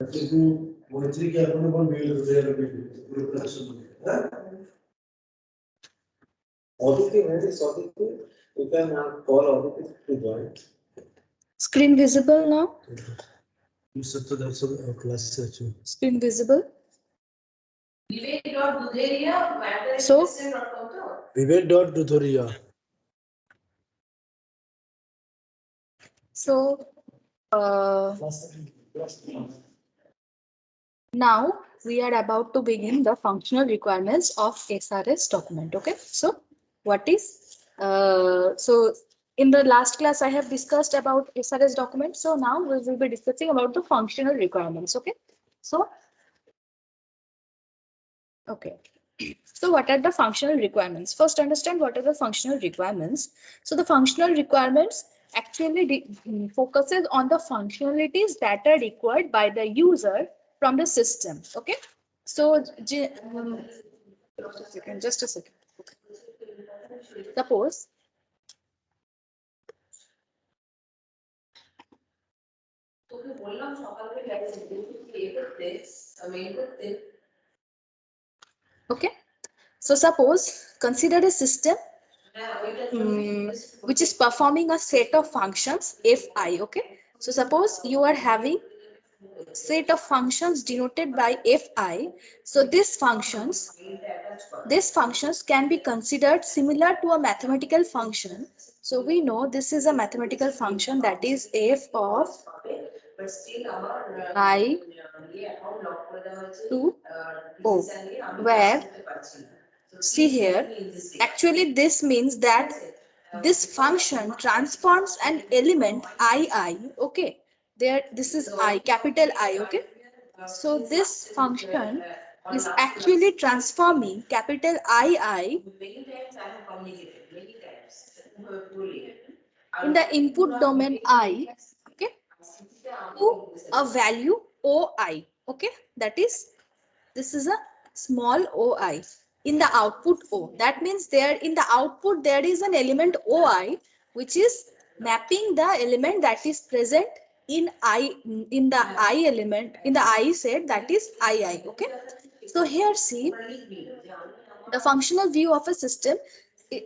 You can call Aditi to join. Screen visible now? Class Screen visible? So, Vivek.Dudhoria. so now we are about to begin the functional requirements of SRS document. Okay, so what is so in the last class I have discussed about SRS document. So now we will be discussing about the functional requirements. Okay, so okay. So what are the functional requirements? First, understand what are the functional requirements. So the functional requirements actually focuses on the functionalities that are required by the user from the system. Okay. So just a second. Suppose okay. So suppose consider a system which is performing a set of functions fi. Okay. So suppose you are having set of functions denoted by fi. So these functions can be considered similar to a mathematical function. So we know this is a mathematical function, that is f of I to o, where see here actually this means that this function transforms an element I. Okay, there this is I, capital I. Okay, so this function is actually transforming capital I in the input domain I, okay, to a value OI. Okay, that is, this is a small OI in the output O. That means there in the output there is an element OI which is mapping the element that is present in I, in the I element, in the I set, that is II. Okay, so here see the functional view of a system.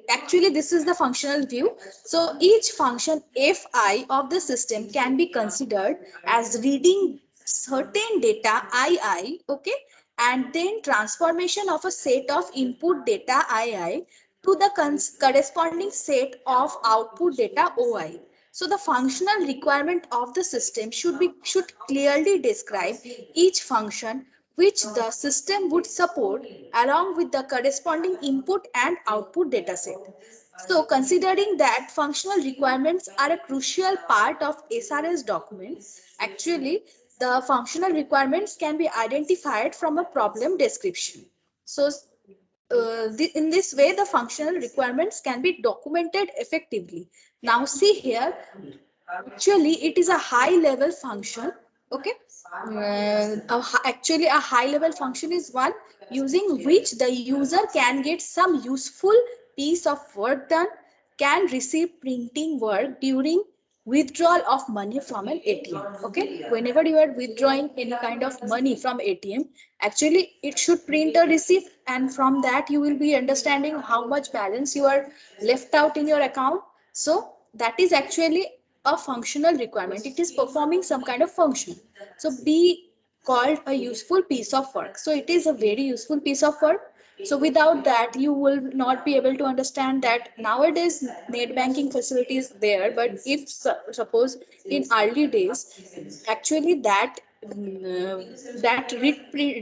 Actually this is the functional view. So each function fi of the system can be considered as reading certain data II, okay, and then transformation of a set of input data II to the corresponding set of output data OI. So the functional requirement of the system should clearly describe each function which the system would support along with the corresponding input and output dataset. So considering that functional requirements are a crucial part of SRS document, actually the functional requirements can be identified from a problem description. So in this way the functional requirements can be documented effectively. Now see here, actually it is a high level function. Okay, actually a high level function is one using which the user can get some useful piece of work done, can receive printing work during withdrawal of money from an ATM. Okay, whenever you are withdrawing any kind of money from ATM, actually it should print a receipt, and from that you will be understanding how much balance you are left out in your account. So that is actually a functional requirement. It is performing some kind of function. So be called a useful piece of work. So it is a very useful piece of work. So without that, you will not be able to understand that nowadays net banking facility is there. But if suppose in early days, actually that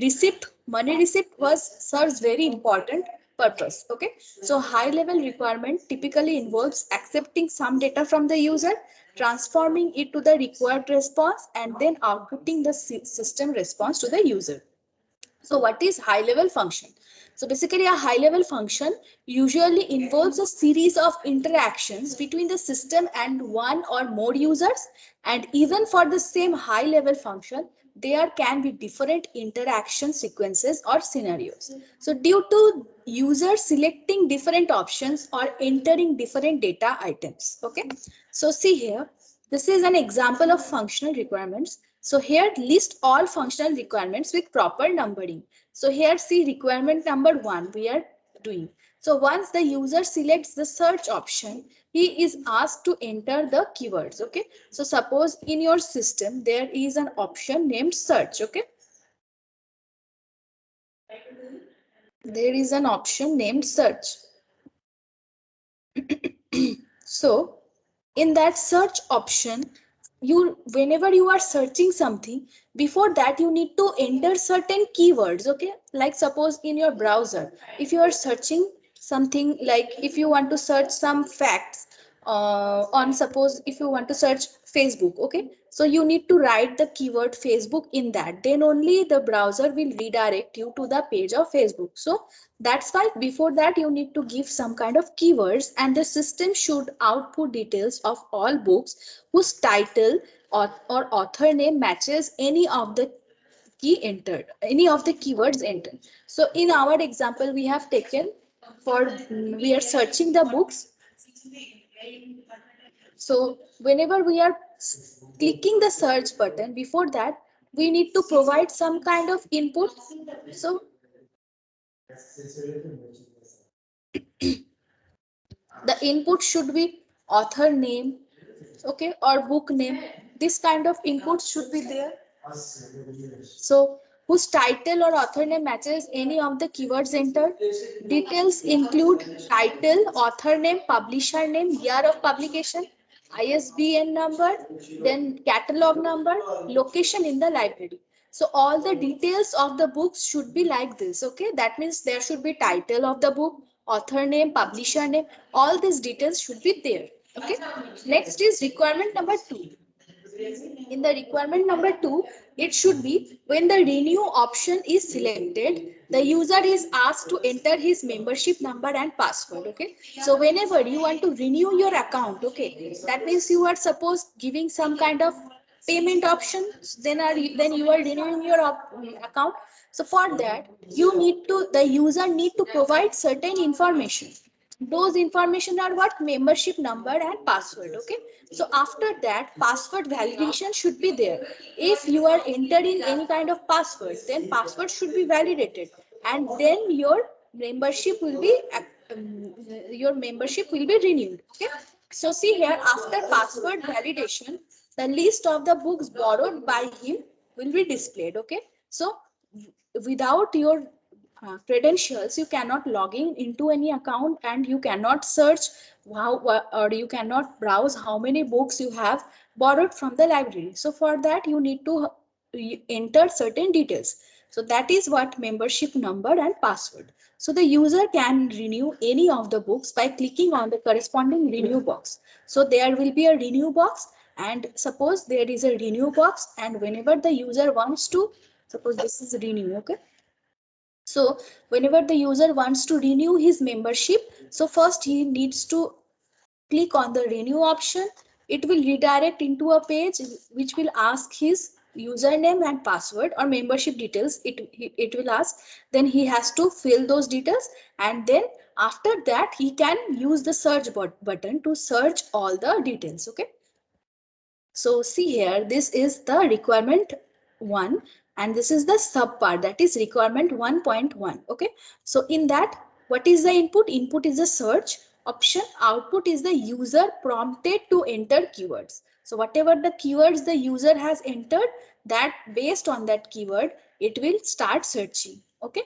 receipt, money receipt was serves very important purpose. Okay, so high level requirement typically involves accepting some data from the user, transforming it to the required response, and then outputting the system response to the user. So what is high level function? So basically a high level function usually involves a series of interactions between the system and one or more users, and even for the same high level function there can be different interaction sequences or scenarios. So due to users selecting different options or entering different data items. Okay, so see here This is an example of functional requirements. So here list all functional requirements with proper numbering. So here see requirement number 1 we are doing. So once the user selects the search option, he is asked to enter the keywords. Okay. So suppose in your system there is an option named search. Okay. There is an option named search. So in that search option, whenever you are searching something, before that you need to enter certain keywords. Okay, like suppose in your browser, if you are searching something, like if you want to search some facts on, suppose if you want to search Facebook. Okay, so you need to write the keyword Facebook in that, then only the browser will redirect you to the page of Facebook. So that's why before that you need to give some kind of keywords, and the system should output details of all books whose title or author name matches any of the any of the keywords entered. So in our example we have taken for, we are searching the books. So whenever we are clicking the search button, before that we need to provide some kind of input. So the input should be author name, okay, or book name. This kind of input should be there. So whose title or author name matches any of the keywords entered. Details include title, author name, publisher name, year of publication, ISBN number, then catalog number, location in the library. So all the details of the books should be like this. Okay, that means there should be title of the book, author name, publisher name, all these details should be there. Okay, next is requirement number 2. In the requirement number 2, it should be when the renew option is selected, the user is asked to enter his membership number and password. Okay, so whenever you want to renew your account, okay, that means you are supposed giving some kind of payment options, then you are renewing your account. So for that you need to, the user need to provide certain information. Those information are what? Membership number and password. Okay, so after that password validation should be there. If you are entering any kind of password, then password should be validated, and then membership will be your membership will be renewed. Okay, so see here, after password validation, the list of the books borrowed by him will be displayed. Okay, so without your credentials you cannot log in into any account, and you cannot search how, or you cannot browse how many books you have borrowed from the library. So for that you need to enter certain details. So that is what membership number and password. So the user can renew any of the books by clicking on the corresponding renew box. So there will be a renew box, and suppose there is a renew box, and whenever the user wants to, suppose this is renew. Okay, so whenever the user wants to renew his membership, so first he needs to click on the renew option. It will redirect into a page which will ask his username and password or membership details. It will ask, then he has to fill those details, and then after that he can use the search button to search all the details. Okay, so see here, this is the requirement 1, and this is the sub part, that is requirement 1.1. Okay, so in that, what is the input? Input is the search option, output is the user prompted to enter keywords. So whatever the keywords the user has entered, that based on that keyword it will start searching. Okay,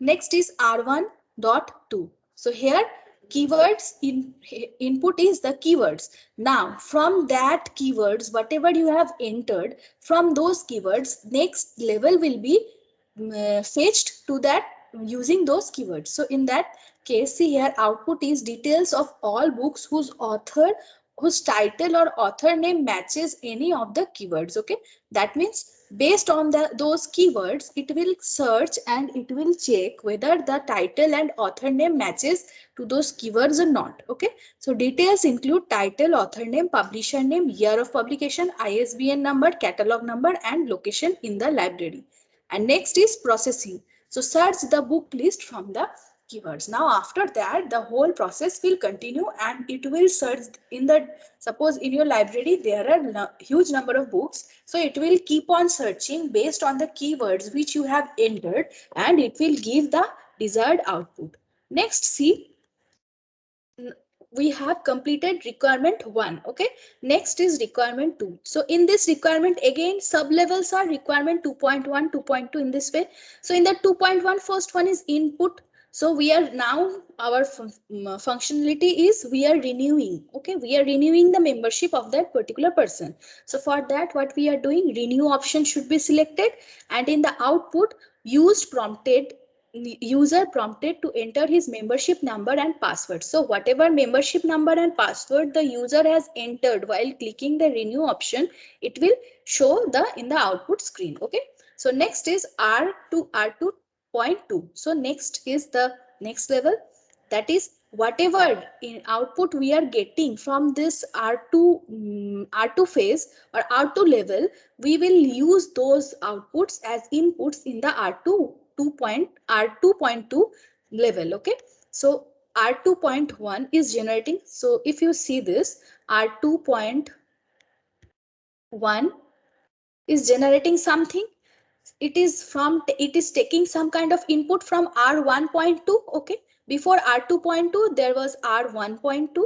next is R1.2. So here keywords input is the keywords. Now from that keywords, whatever you have entered, from those keywords next level will be fetched to that using those keywords. So in that case, see here, output is details of all books whose title or author name matches any of the keywords. Okay, that means based on those keywords it will search and it will check whether the title and author name matches to those keywords or not. Okay, so details include title, author name, publisher name, year of publication, ISBN number, catalog number, and location in the library. And next is processing. So search the book list from the keywords. Now after that, the whole process will continue and it will search in the, suppose in your library there are huge number of books, so it will keep on searching based on the keywords which you have entered and it will give the desired output. Next, see, we have completed requirement 1. Okay, next is requirement 2. So in this requirement, again sub levels are requirement 2.1, 2.2 in this way. So in the 2.1, first one is input. So we are now, our functionality is we are renewing. Okay, we are renewing the membership of that particular person. So for that, what we are doing, renew option should be selected, and in the output, user prompted to enter his membership number and password. So whatever membership number and password the user has entered while clicking the renew option, it will show in the output screen. Okay, so next is R2.2. So next is the next level, that is whatever in output we are getting from this R2 phase or R2 level, we will use those outputs as inputs in the R2.2 level. Okay, so R2.1 is generating. So if you see this, R2.1 is generating something. It is taking some kind of input from R1.2. Okay, before R2.2 there was R1.2.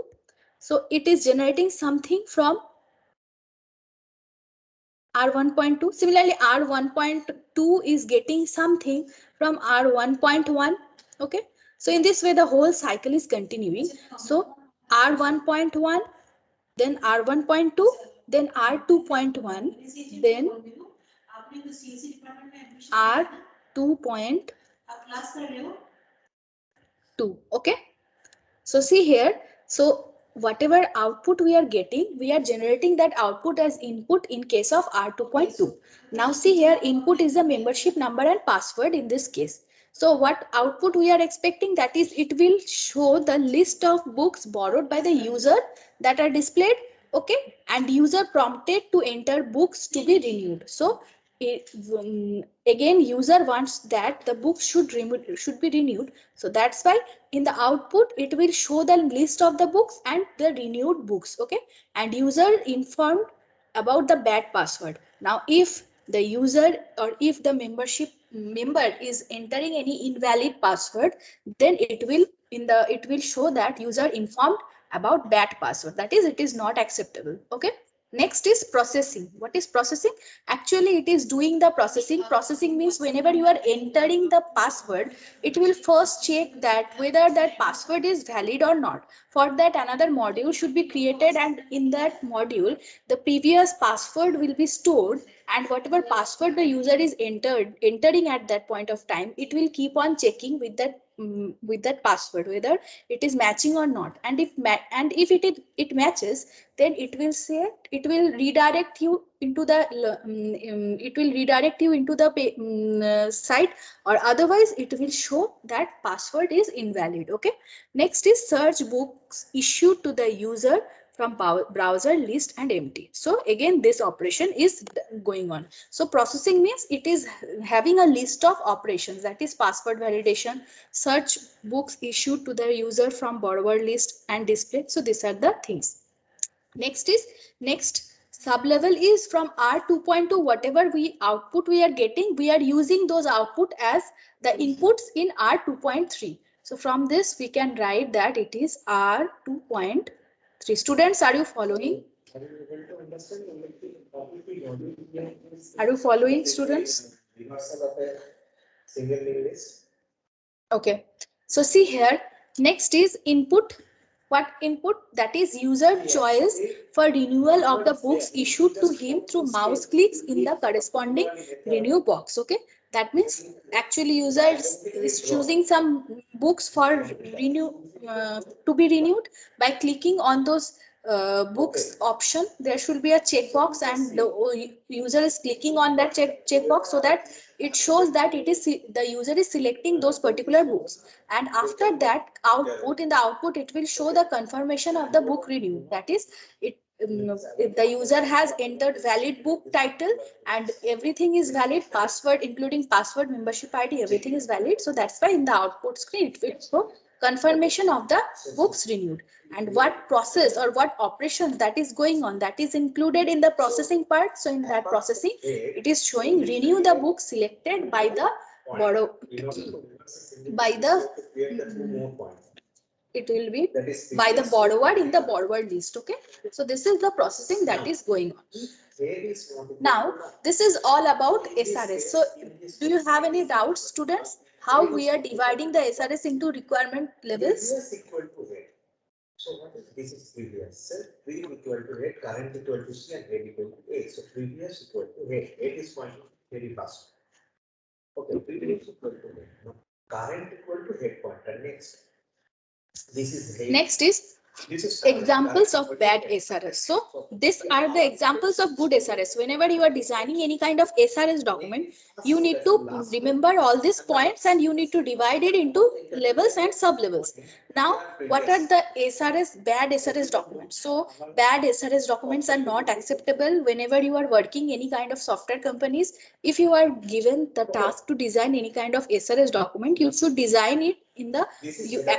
So it is generating something from R1.2. Similarly, R1.2 is getting something from R1.1. Okay, so in this way the whole cycle is continuing. So R1.1, then R1.2, then R2.1, then R2.2. Okay, so see here, so whatever output we are getting, we are generating that output as input in case of R2.2. Now see here, input is the membership number and password in this case. So what output we are expecting, that is it will show the list of books borrowed by the user that are displayed. Okay, and user prompted to enter books to be renewed. So again user wants that the books should be renewed. So that's why in the output it will show the list of the books and the renewed books. Okay, and user informed about the bad password. Now if the user or if the member is entering any invalid password, then it will show that user informed about bad password, that is it is not acceptable. Okay, next is processing. What is processing? Actually it is doing the processing. Processing means whenever you are entering the password, it will first check that whether that password is valid or not. For that, another module should be created, and in that module the previous password will be stored, and whatever password the user is entering at that point of time, it will keep on checking with that password whether it is matching or not. And if it matches, then it will say, it will redirect you into the site, or otherwise it will show that password is invalid. Okay, next is search books issued to the user from browser list and empty. So again this operation is going on. So processing means it is having a list of operations, that is password validation, search books issued to the user from borrower list and display. So these are the things. Next sub level is from R2.2. Whatever output we are getting, we are using those output as the inputs in R2.3. So from this we can write that it is R2.3. Students, are you following? Are you following, students? Okay, so see here, next is input. What input? That is user choice for renewal of the books issued to him through mouse clicks in the corresponding renew box. Okay, that means actually user is choosing some books for to be renewed by clicking on those books option. There should be a checkbox, and the user is clicking on that checkbox, so that it shows that it is the user is selecting those particular books. And after that, output, in the output it will show the confirmation of the book review, that is if the user has entered valid book title and everything is valid, password including password, membership ID, everything is valid. So that's why in the output screen it will show confirmation of the books renewed, and what process or what operations that is going on, that is included in the processing part. So in that processing it is showing renew the book selected by the borrow by the it will be by the borrower in the borrower list. Okay, so this is the processing that is going on. Now this is all about SRS. So do you have any doubts, students, how we are dividing the SRS into requirement levels? So what is this is previous? Pre equal to head, current equal to C, and head equal to A. So previous equal to head. Head is pointing very fast. Okay, previous equal to head. Now current equal to head pointer. Next. This is head. Next is examples of bad SRS. So these are the examples of good SRS. Whenever you are designing any kind of SRS document, you need to remember all these points and you need to divide it into levels and sub levels. Now, what are the SRS, bad SRS documents? So bad SRS documents are not acceptable whenever you are working any kind of software companies. If you are given the task to design any kind of SRS document, you should design it in the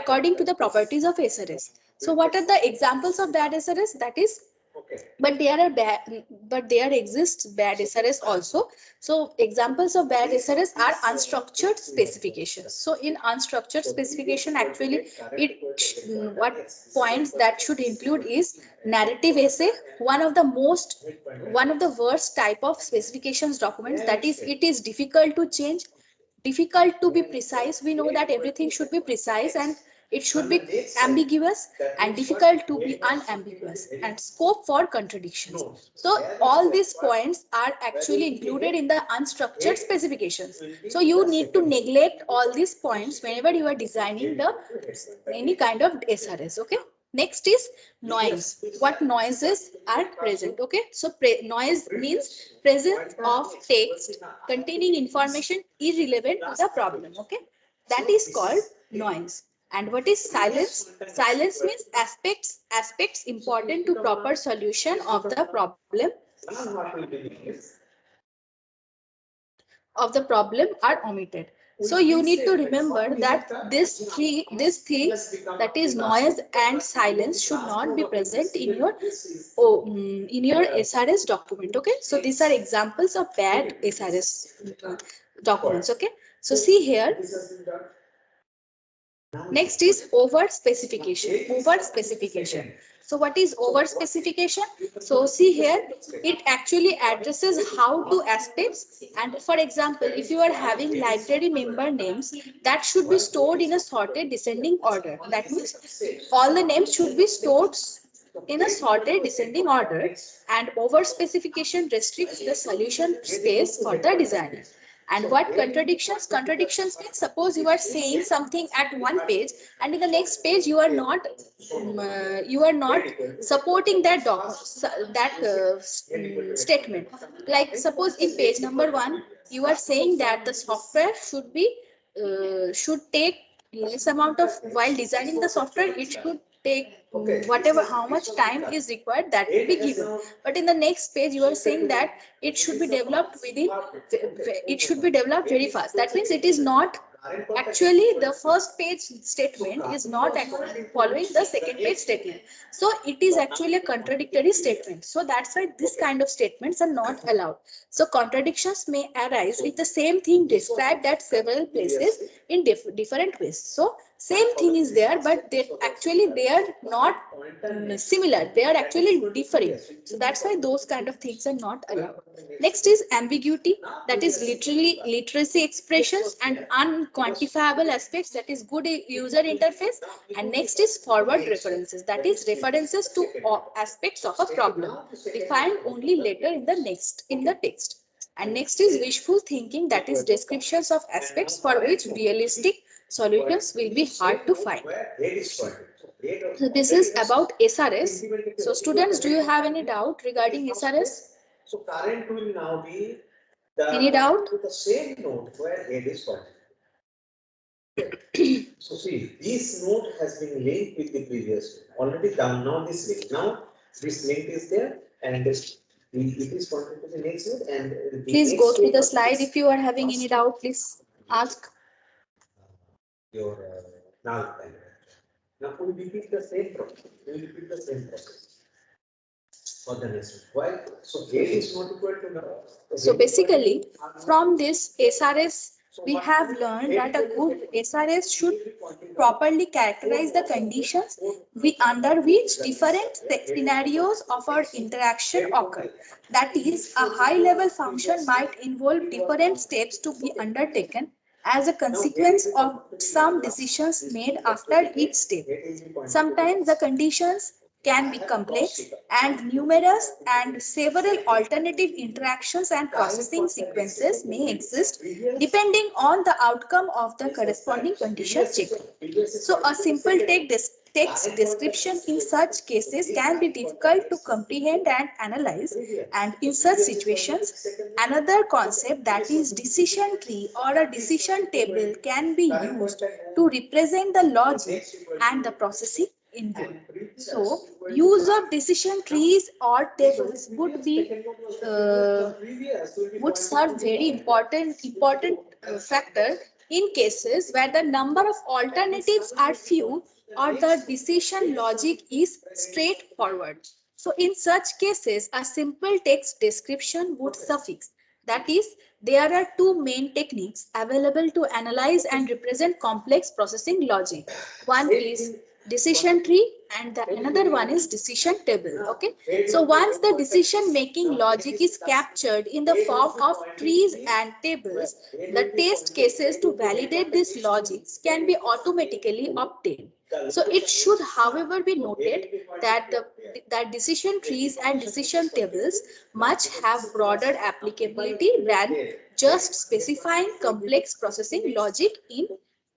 according to the properties of SRS. So what are the examples of bad SRS? That is, but there exists bad SRS also. So examples of bad SRS are unstructured specifications. So in unstructured specification, actually what points that should include is narrative essay, one of the worst type of specifications documents. That is, it is difficult to change, difficult to be precise. We know that everything should be precise and it should be ambiguous, and difficult to be unambiguous, and scope for contradictions. So all these points are actually included in the unstructured specifications. So you need to neglect all these points whenever you are designing the any kind of SRS. Okay. Next is noise. What noises are present? Okay, so noise means presence of text containing information irrelevant to the problem. Okay, that is called noise. And what is silence? Silence means aspects important to proper solution of the problem are omitted. So you need to remember that these things, that is noise and silence, should not be present in your SRS document. Okay, so these are examples of bad SRS documents. Okay, so see here. Next is over specification. Over specification. So what is over specification? So see here, it actually addresses how to aspects. And for example, if you are having library member names, that should be stored in a sorted descending order. That means all the names should be stored in a sorted descending order, and over specification restricts the solution space for the designer. And what contradictions? Contradictions means, suppose you are saying something at one page and in the next page you are not supporting that statement. Like suppose in page number 1 you are saying that the software should take less amount of, while designing the software it should take whatever, how much time is required, that will be given. But in the next page you are saying that it should be developed very fast. That means it is not actually, the first page statement is not actually following the second page statement. So it is actually a contradictory statement. So that's why this kind of statements are not allowed. So contradictions may arise if the same thing described at several places in different ways. So same thing is there, but they are not similar. They are actually differing. So that's why those kind of things are not allowed. Next is ambiguity. That is literally literacy expressions and unquantifiable aspects. That is good user interface. And next is forward references. That is references to aspects of a problem defined only later in the text. And next is wishful thinking. That is descriptions of aspects for which realistic solutions will be hard to find. So this is about SRS. So students, do you have any doubt regarding SRS? So current will now be any doubt? The same node where head is pointing. So see, this node has been linked with the previous one. Already done now this link. Now This link is there, and it is pointed to the next node, and the Please next go through node the of slide. this If you are having any doubt, please ask. your null parameter. Now we repeat the same process. We will repeat the same process for the next one. Why? So A is not equal to null. So basically, from this SRS, we have learned that a good SRS should properly characterize the conditions under which different scenarios of our interaction occur. That is, a high-level function might involve different steps to be undertaken as a consequence of some decisions made after each step. Sometimes the conditions can be complex and numerous, and several alternative interactions and processing sequences may exist depending on the outcome of the corresponding condition check. So a simple text description in such cases can be difficult to comprehend and analyze, and in such situations another concept, that is decision tree or a decision table, can be used to represent the logic and the processing involved. So use of decision trees or tables would serve very important factor in cases where the number of alternatives are few or the decision logic is straightforward. So in such cases, a simple text description would suffice. That is, there are two main techniques available to analyze and represent complex processing logic. One is decision tree and the another one is decision table. Okay, so once the decision making logic is captured in the form of trees and tables, the test cases to validate these logics can be automatically obtained. So it should however be noted that that decision trees and decision tables much have broader applicability than just specifying complex processing logic in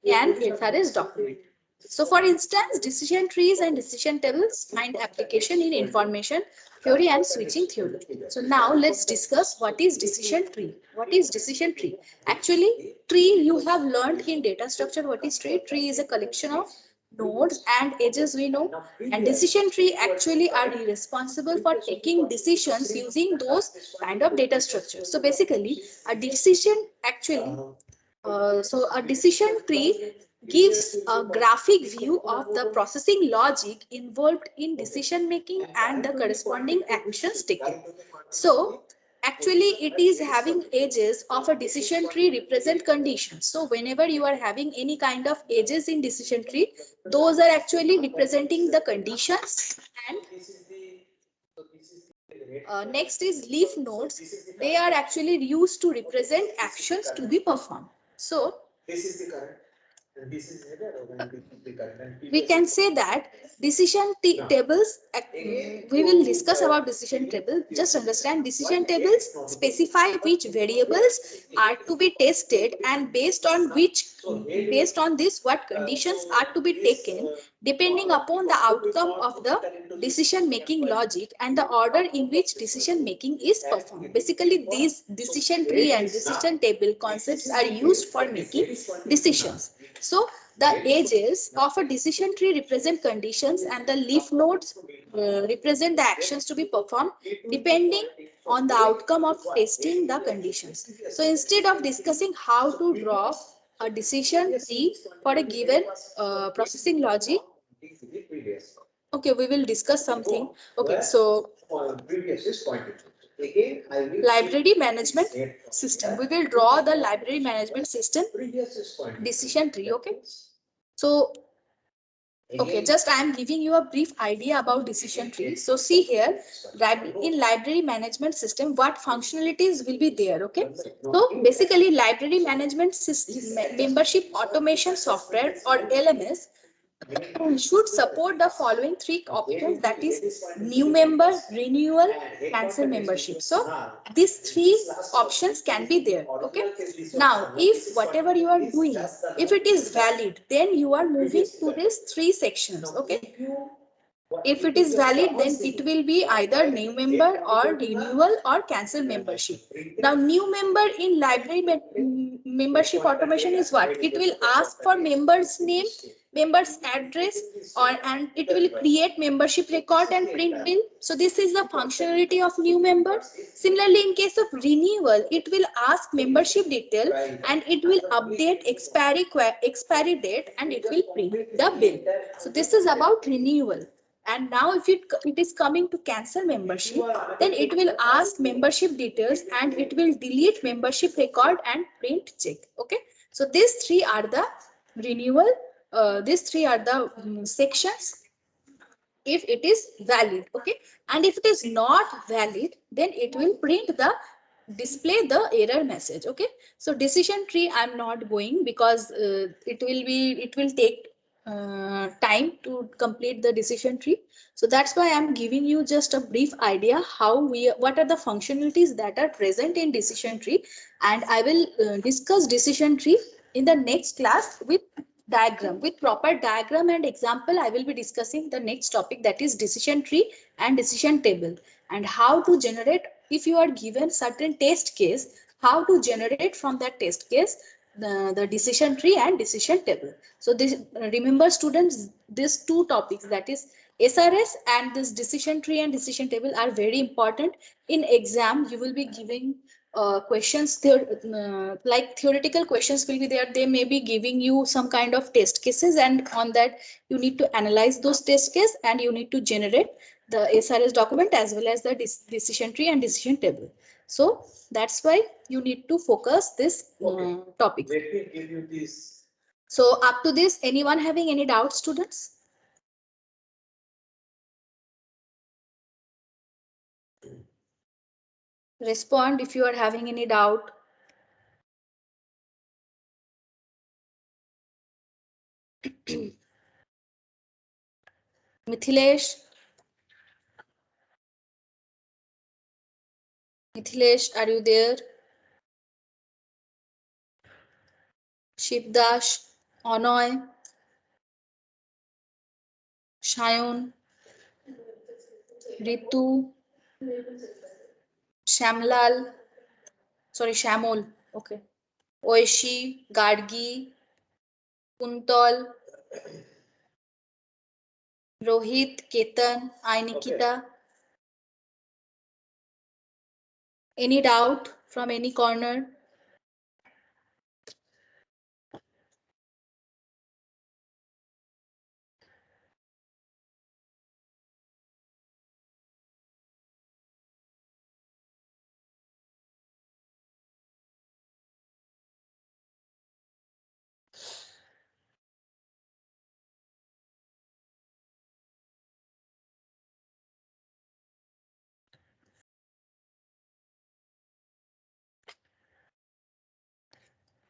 an SRS document. So for instance, decision trees and decision tables find application in information theory and switching theory. So now let's discuss what is decision tree. What is decision tree? Actually, tree you have learned in data structure. What is tree? Tree is a collection of nodes and edges we know, and decision tree actually are responsible for taking decisions using those kind of data structures. So basically a decision actually so a decision tree gives a graphic view of the processing logic involved in decision making and the corresponding actions taken. So actually it is having edges of a decision tree represent conditions. So whenever you are having any kind of edges in decision tree, those are actually representing the conditions. And next is leaf nodes. They are actually used to represent actions to be performed. So this is the current, and this is header, and this is the current. we can say that decision tables, we will discuss about decision table. Just understand, decision tables specify which variables are to be tested, and based on this what conditions are to be taken depending upon the outcome of the decision making logic and the order in which decision making is performed. Basically these decision tree and decision table concepts are used for making decisions. So the edges of a decision tree represent conditions and the leaf nodes represent the actions to be performed depending on the outcome of testing the conditions. So instead of discussing how to draw a decision tree for a given processing logic, okay, we will discuss something. Okay, so library management system. We will draw the library management system decision tree. Okay, so okay, just I am giving you a brief idea about decision tree. So see here, in library management system, what functionalities will be there? Okay, so basically library management system membership automation software or LMS should support the following three options, that is new member, renewal, cancel membership. So these three options can be there. Okay, now if whatever you are doing, if it is valid, then you are moving to these three sections. Okay, if it is valid, then it will be either new member or renewal or cancel membership. Now new member in library membership automation is what? It will ask for member's name member's address, and it will create membership record and print bill. So this is the functionality of new member. Similarly, in case of renewal, it will ask membership detail and it will update expiry date and it will print the bill. So this is about renewal. And now if it is coming to cancel membership, then it will ask membership details and it will delete membership record and print check. Okay, so these three are the renewal. These three are the sections if it is valid. Okay, and if it is not valid, then it will print the display the error message. Okay, so decision tree I'm not going because it will take time to complete the decision tree. So that's why I'm giving you just a brief idea what are the functionalities that are present in decision tree, and I will discuss decision tree in the next class with diagram, with proper diagram and example. I will be discussing the next topic, that is decision tree and decision table, and how to generate, if you are given certain test case, how to generate from that test case the decision tree and decision table. So this, remember students, these two topics, that is SRS and this decision tree and decision table, are very important. In exam you will be giving questions there, like theoretical questions will be there. They may be giving you some kind of test cases, and on that you need to analyze those test cases and you need to generate the SRS document as well as the decision tree and decision table. So that's why you need to focus this topic. Let me give you this. So up to this, anyone having any doubts, students? Respond if you are having any doubt. Mithilesh? Mithilesh, are you there? Shivdash, Onoy, Shayun, Ritu, Shamlal, sorry, Shamol, okay. Oishi, Gadgi, Kuntol, Rohit, Ketan, I Nikita. Any doubt from any corner?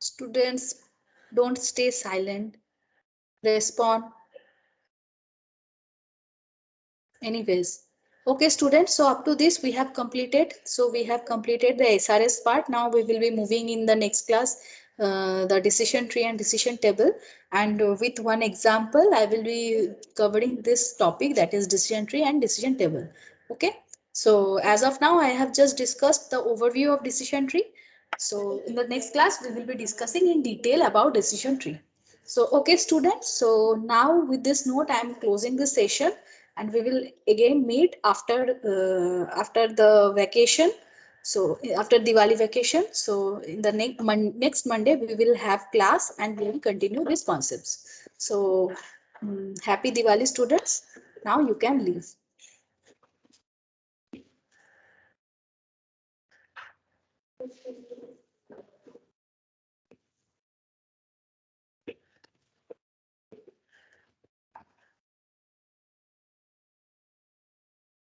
Students, don't stay silent. Respond. Anyways, okay students, so up to this we have completed. So we have completed the SRS part. Now we will be moving in the next class the decision tree and decision table, and with one example I will be covering this topic, that is decision tree and decision table. Okay, so as of now I have just discussed the overview of decision tree. So in the next class we will be discussing in detail about decision tree. So okay students, so now with this note I am closing this session, and we will again meet after the vacation. So after Diwali vacation, so in the next Monday we will have class and we will continue these concepts. So happy Diwali students. Now you can leave.